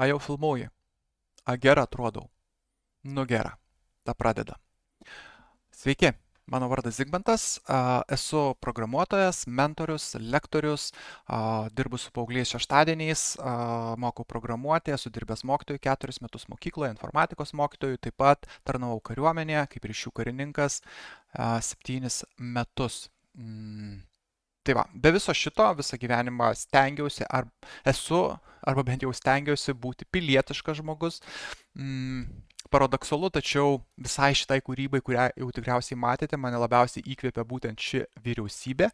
A jau filmuoji? A gera atrodau? Nu gera. Ta pradeda. Sveiki, mano vardas Zigmantas, esu programuotojas, mentorius, lektorius, dirbu su paaugliais šeštadieniais, mokau programuoti, esu dirbęs mokytojų 4 metus mokykloje, informatikos mokytojų, taip pat tarnavau kariuomenėje, kaip ryšių karininkas, 7 metus. Tai va, be viso šito, visą gyvenimą stengiausi, arba bent jau stengiausi būti pilietiškas žmogus. Paradoksalu, tačiau visai šitai kūrybai, kurią jau tikriausiai matėte, mane labiausiai įkvėpė būtent ši vyriausybė,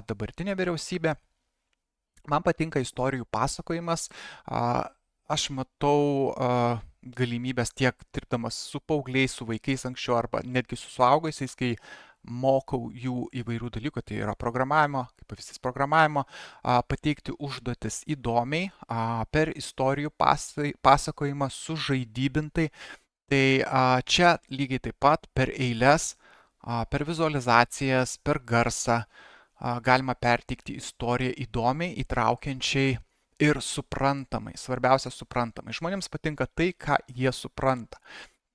dabartinė vyriausybė. Man patinka istorijų pasakojimas, aš matau galimybės tiek dirbdamas su paaugliais, su vaikais anksčiau arba netgi su suaugusiais, kai mokau jų įvairių dalykų, tai yra programavimo, kaip pavyzdys programavimo, pateikti užduotis įdomiai, per istorijų pasakojimą sužaidybintai. Tai čia lygiai taip pat per eiles, per vizualizacijas, per garsą galima perteikti istoriją įdomiai, įtraukiančiai ir suprantamai. Svarbiausia suprantamai. Žmonėms patinka tai, ką jie supranta.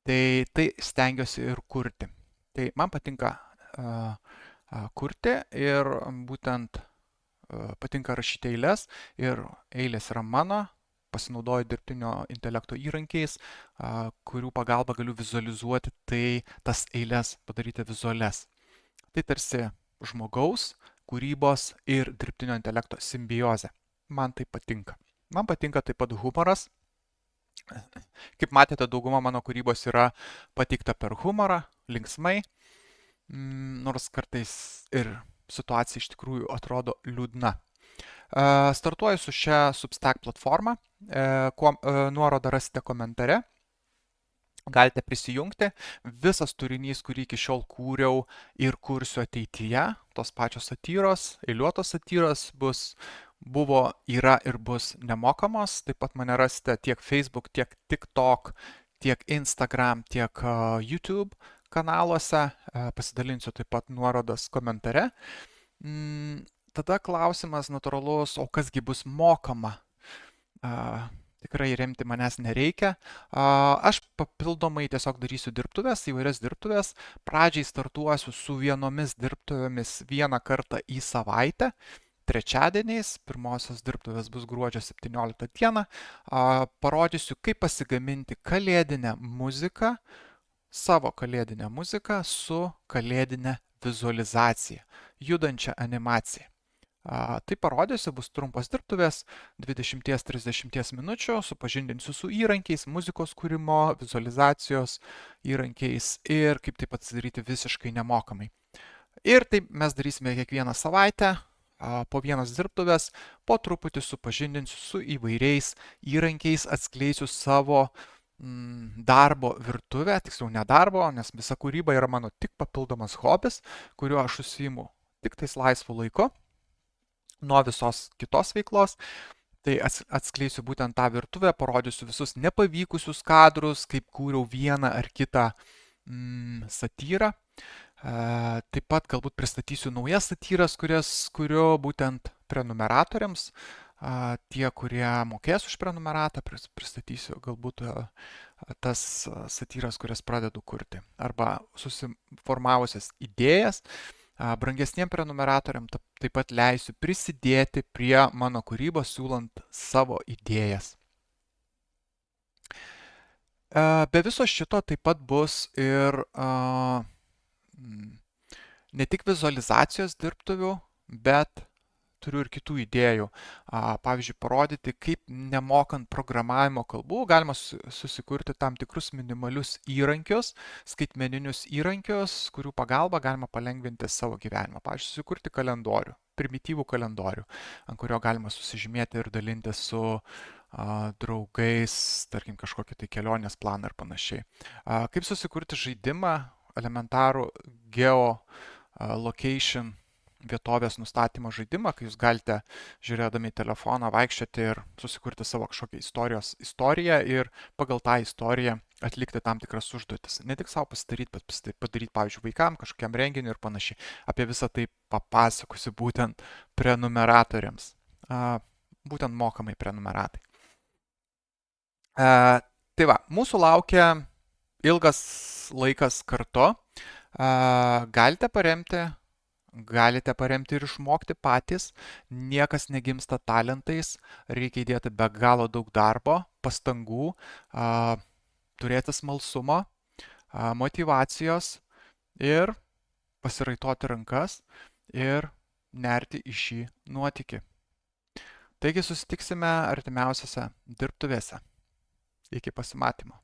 Tai stengiuosi ir kurti. Tai man patinka kurti ir būtent patinka rašyti eiles ir eilės yra mano, pasinaudoju dirbtinio intelekto įrankiais, kurių pagalba galiu vizualizuoti tas eiles, padaryti vizualias. Tai tarsi žmogaus, kūrybos ir dirbtinio intelekto simbiozė. Man tai patinka. Man patinka taip pat humoras. Kaip matėte, dauguma mano kūrybos yra pateikta per humorą, linksmai, nors kartais ir situacija iš tikrųjų atrodo liūdna. Startuoju su šia Substack platforma, nuorodą rasite komentare. Galite prisijungti. Visas turinys, kurį iki šiol kūriau ir kursiu ateityje, tos pačios satyros, eiliuotos satyros buvo, yra ir bus nemokamos. Taip pat mane rasite tiek Facebook, tiek TikTok, tiek Instagram, tiek YouTube kanaluose. Pasidalinsiu taip pat nuorodas komentare. Tada klausimas natūralus, o kasgi bus mokama? Tikrai remti manęs nereikia. Aš papildomai tiesiog darysiu dirbtuves, įvairias dirbtuves. Pradžiai startuosiu su vienomis dirbtuvėmis vieną kartą į savaitę. Trečiadieniais, pirmosios dirbtuvės bus gruodžio 17 dieną. Parodysiu, kaip pasigaminti kalėdinę muziką, savo kalėdinę muziką su kalėdinė vizualizacija, judančia animacija. Tai parodysiu, bus trumpos dirbtuvės, 20-30 minučių, supažindinsiu su įrankiais, muzikos kūrimo, vizualizacijos įrankiais ir kaip tai pasidaryti visiškai nemokamai. Ir taip mes darysime kiekvieną savaitę, po vienas dirbtuvės, po truputį supažindinsiu su įvairiais įrankiais, atskleisiu savo darbo virtuvę, tiksliau ne darbo, nes visa kūryba yra mano tik papildomas hobis, kuriuo aš užsiimu tik tais laisvu laiku nuo visos kitos veiklos. Tai atskleisiu būtent tą virtuvę, parodysiu visus nepavykusius kadrus, kaip kūriau vieną ar kitą satyrą. Taip pat galbūt pristatysiu naujas satyras, kurias kuriu būtent prenumeratoriams. Tie, kurie mokės už prenumeratą, pristatysiu galbūt tas satyras, kurias pradedu kurti. Arba susiformavusias idėjas. Brangesniem prenumeratoriam taip pat leisiu prisidėti prie mano kūrybos, siūlant savo idėjas. Be viso šito taip pat bus ir ne tik vizualizacijos dirbtuvių, bet turiu ir kitų idėjų. Pavyzdžiui, parodyti, kaip nemokant programavimo kalbų galima susikurti tam tikrus minimalius įrankius, skaitmeninius įrankius, kurių pagalba galima palengvinti savo gyvenimą. Pavyzdžiui, susikurti kalendorių, primityvų kalendorių, ant kurio galima susižymėti ir dalinti su draugais, tarkim, kažkokį tai kelionės planą ir panašiai. Kaip susikurti žaidimą, elementarų geolocation vietovės nustatymo žaidimą, kai jūs galite, žiūrėdami į telefoną, vaikščioti ir susikurti savo kažkokią istoriją ir pagal tą istoriją atlikti tam tikras užduotis. Ne tik savo pasidaryti, bet padaryti, pavyzdžiui, vaikam, kažkokiam renginiui ir panašiai. Apie visą tai papasakosiu būtent prenumeratoriams. Būtent mokamai prenumeratai. Tai va, mūsų laukia ilgas laikas kartu. Galite paremti ir išmokti patys. Niekas negimsta talentais, reikia įdėti be galo daug darbo, pastangų, turėti smalsumo, motyvacijos ir pasiraitoti rankas ir nerti į šį nuotykį. Taigi susitiksime artimiausiose dirbtuvėse. Iki pasimatymo.